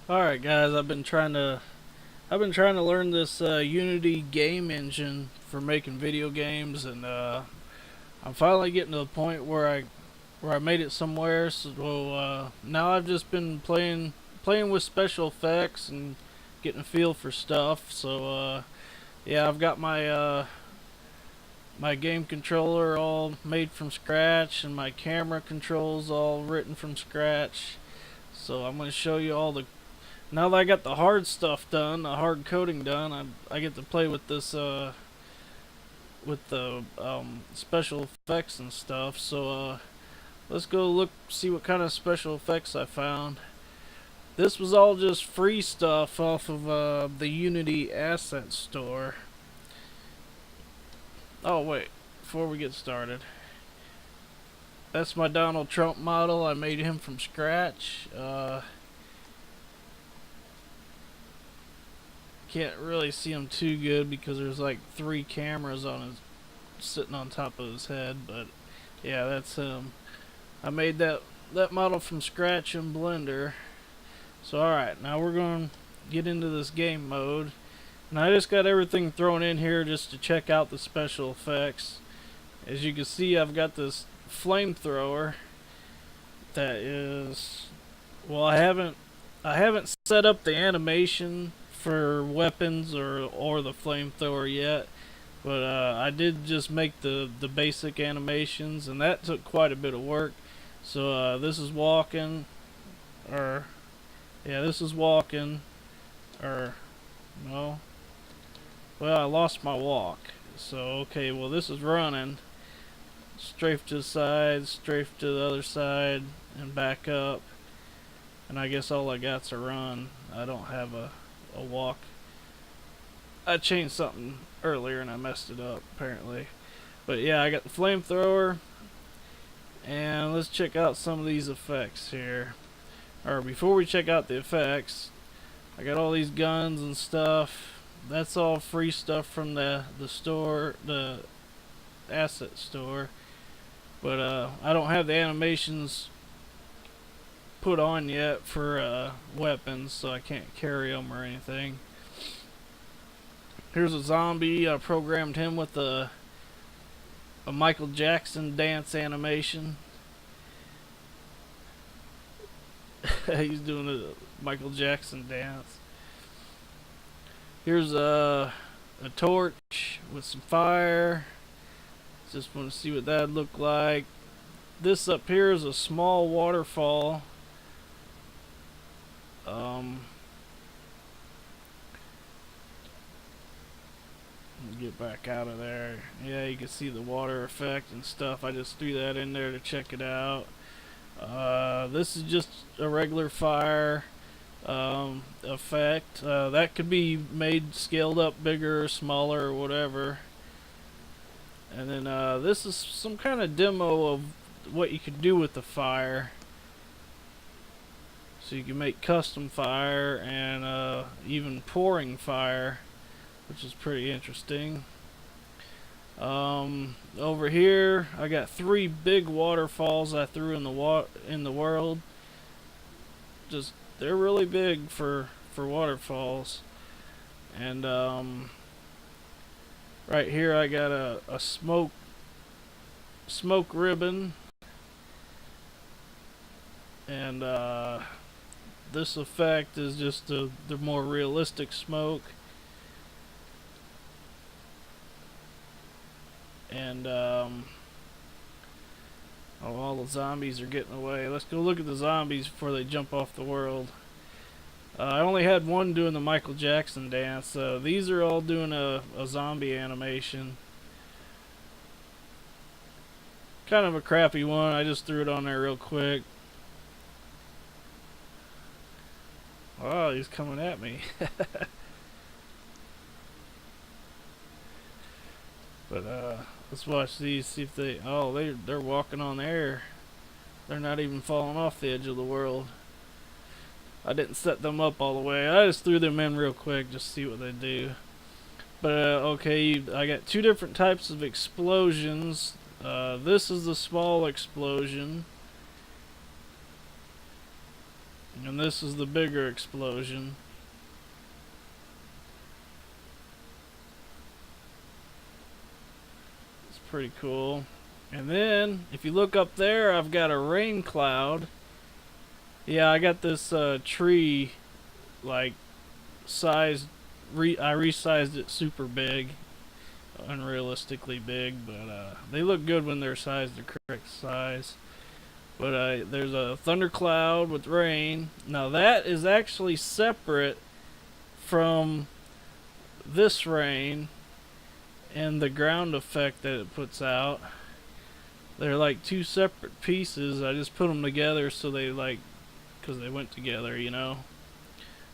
Alright guys, I've been trying to learn this Unity game engine for making video games, and I'm finally getting to the point where I made it somewhere. So now I've just been playing with special effects and getting a feel for stuff. Yeah, I've got my game controller all made from scratch, and my camera controls all written from scratch. So I'm going to show you all the now that I got the hard stuff done, the hard coding done. I get to play with this with the special effects and stuff. Let's go see what kind of special effects I found. This was all just free stuff off of the Unity Asset Store. Oh wait, before we get started, that's my Donald Trump model. I made him from scratch. Can't really see him too good because there's like three cameras on his sitting on top of his head, but yeah, that's him. I made that model from scratch in Blender. So alright, now we're going to get into this game mode. And I just got everything thrown in here just to check out the special effects. As you can see, I've got this flamethrower that is, well, I haven't set up the animation for weapons or the flamethrower yet, but I did just make the basic animations, and that took quite a bit of work. So this is walking, or yeah, this is walking, or no, well, I lost my walk. So okay, well, this is running. Strafe to the side, strafe to the other side, and back up. And I guess all I got's a run. I don't have a walk. I changed something earlier and I messed it up apparently. But yeah, I got the flamethrower, and let's check out some of these effects here. Or before we check out the effects, I got all these guns and stuff. That's all free stuff from the store, the asset store. But I don't have the animations put on yet for weapons, so I can't carry them or anything. Here's a zombie. I programmed him with a Michael Jackson dance animation. He's doing a Michael Jackson dance. Here's a torch with some fire. Just want to see what that'd look like. This up here is a small waterfall. Get back out of there. Yeah, you can see the water effect and stuff. I just threw that in there to check it out. This is just a regular fire effect. That could be made scaled up bigger or smaller or whatever. And then this is some kind of demo of what you could do with the fire. So you can make custom fire and even pouring fire, which is pretty interesting. Over here, I got three big waterfalls I threw in the world. Just they're really big for waterfalls. And right here, I got a smoke ribbon, and this effect is just the more realistic smoke. And oh, all the zombies are getting away. Let's go look at the zombies before they jump off the world. I only had one doing the Michael Jackson dance. These are all doing a zombie animation. Kind of a crappy one. I just threw it on there real quick. Oh, he's coming at me. But let's watch these. See if they. Oh, they're walking on air. They're not even falling off the edge of the world. I didn't set them up all the way. I just threw them in real quick just to see what they do. But okay, I got two different types of explosions. This is the small explosion. And this is the bigger explosion. It's pretty cool. And then, if you look up there, I've got a rain cloud. Yeah, I got this tree, like, sized. I resized it super big, unrealistically big, but they look good when they're sized the correct size. But there's a thundercloud with rain. Now that is actually separate from this rain and the ground effect that it puts out. They're like two separate pieces. I just put them together so they like, because they went together, you know.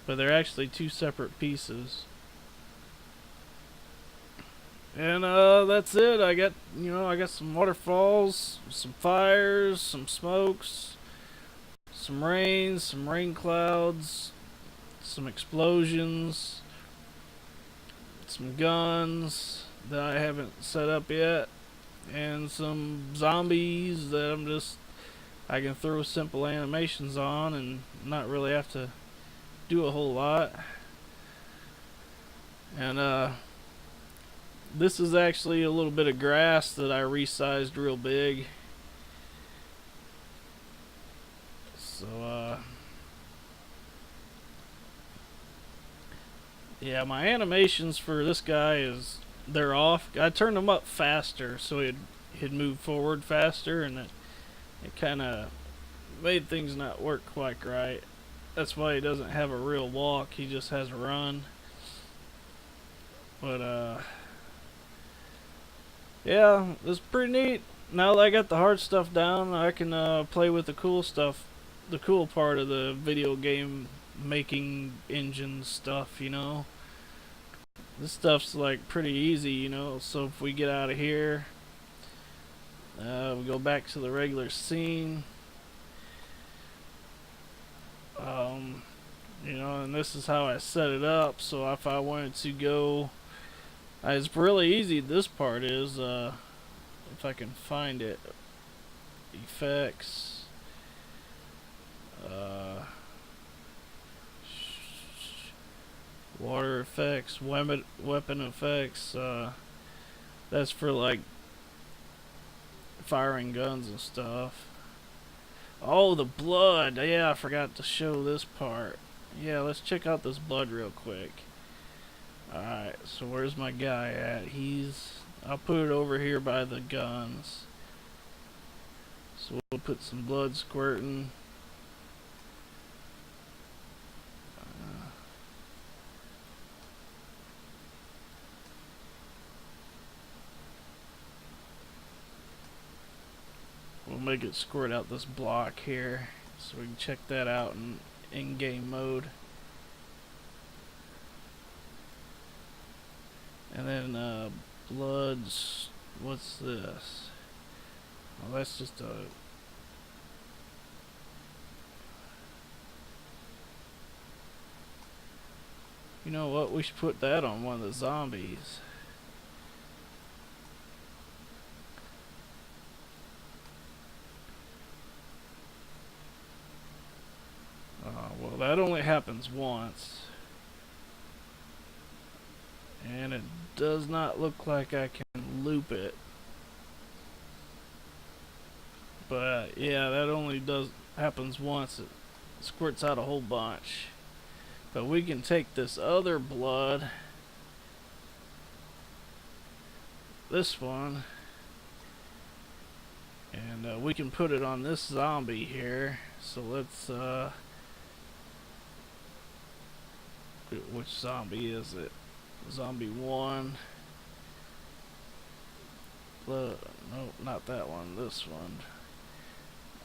But they're actually two separate pieces. And that's it. I got some waterfalls, some fires, some smokes, some rain clouds, some explosions, some guns that I haven't set up yet, and some zombies that I can throw simple animations on and not really have to do a whole lot. And this is actually a little bit of grass that I resized real big. So, yeah, my animations for this guy they're off. I turned them up faster so he'd move forward faster, and it kind of made things not work quite right. That's why he doesn't have a real walk, he just has a run. But, yeah, it's pretty neat. Now that I got the hard stuff down, I can play with the cool stuff, the cool part of the video game making engine stuff, you know. This stuff's like pretty easy, you know. So if we get out of here, we go back to the regular scene. You know, and this is how I set it up. So if I wanted to go, it's really easy. This part is, if I can find it, effects, water effects, weapon effects. That's for like firing guns and stuff. Oh, the blood. Yeah, I forgot to show this part. Yeah, let's check out this blood real quick. Alright, so where's my guy at? I'll put it over here by the guns. So we'll put some blood squirting. We'll make it squirt out this block here, so we can check that out in game mode. And then bloods. What's this? Well, that's just a. You know what? We should put that on one of the zombies. Well, that only happens once. And it does not look like I can loop it. But yeah, that only happens once. It squirts out a whole bunch. But we can take this other blood, this one, and we can put it on this zombie here. So let's which zombie is it? Zombie 1. No, not that one. This one.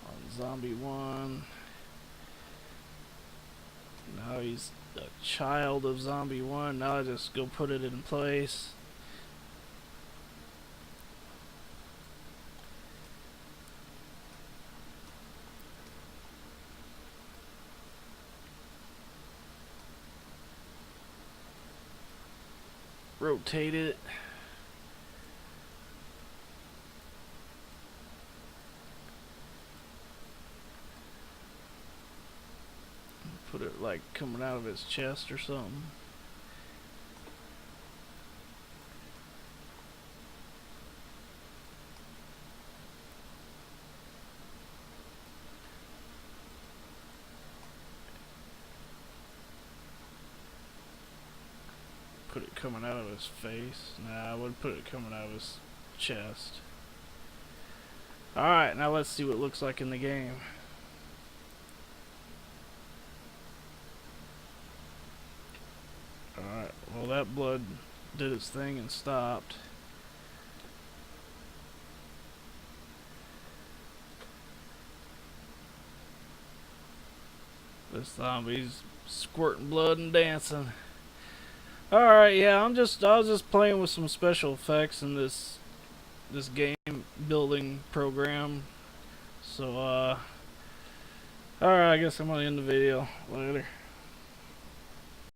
On zombie 1. Now he's a child of zombie 1. Now I just go put it in place. Rotate it. put it like coming out of his chest or something. Put it coming out of his face. Nah, I would put it coming out of his chest. Alright, now let's see what it looks like in the game. Alright, well that blood did its thing and stopped. This zombie's squirting blood and dancing. Alright, yeah, I was just playing with some special effects in this game building program. So alright, I guess I'm gonna end the video. Later.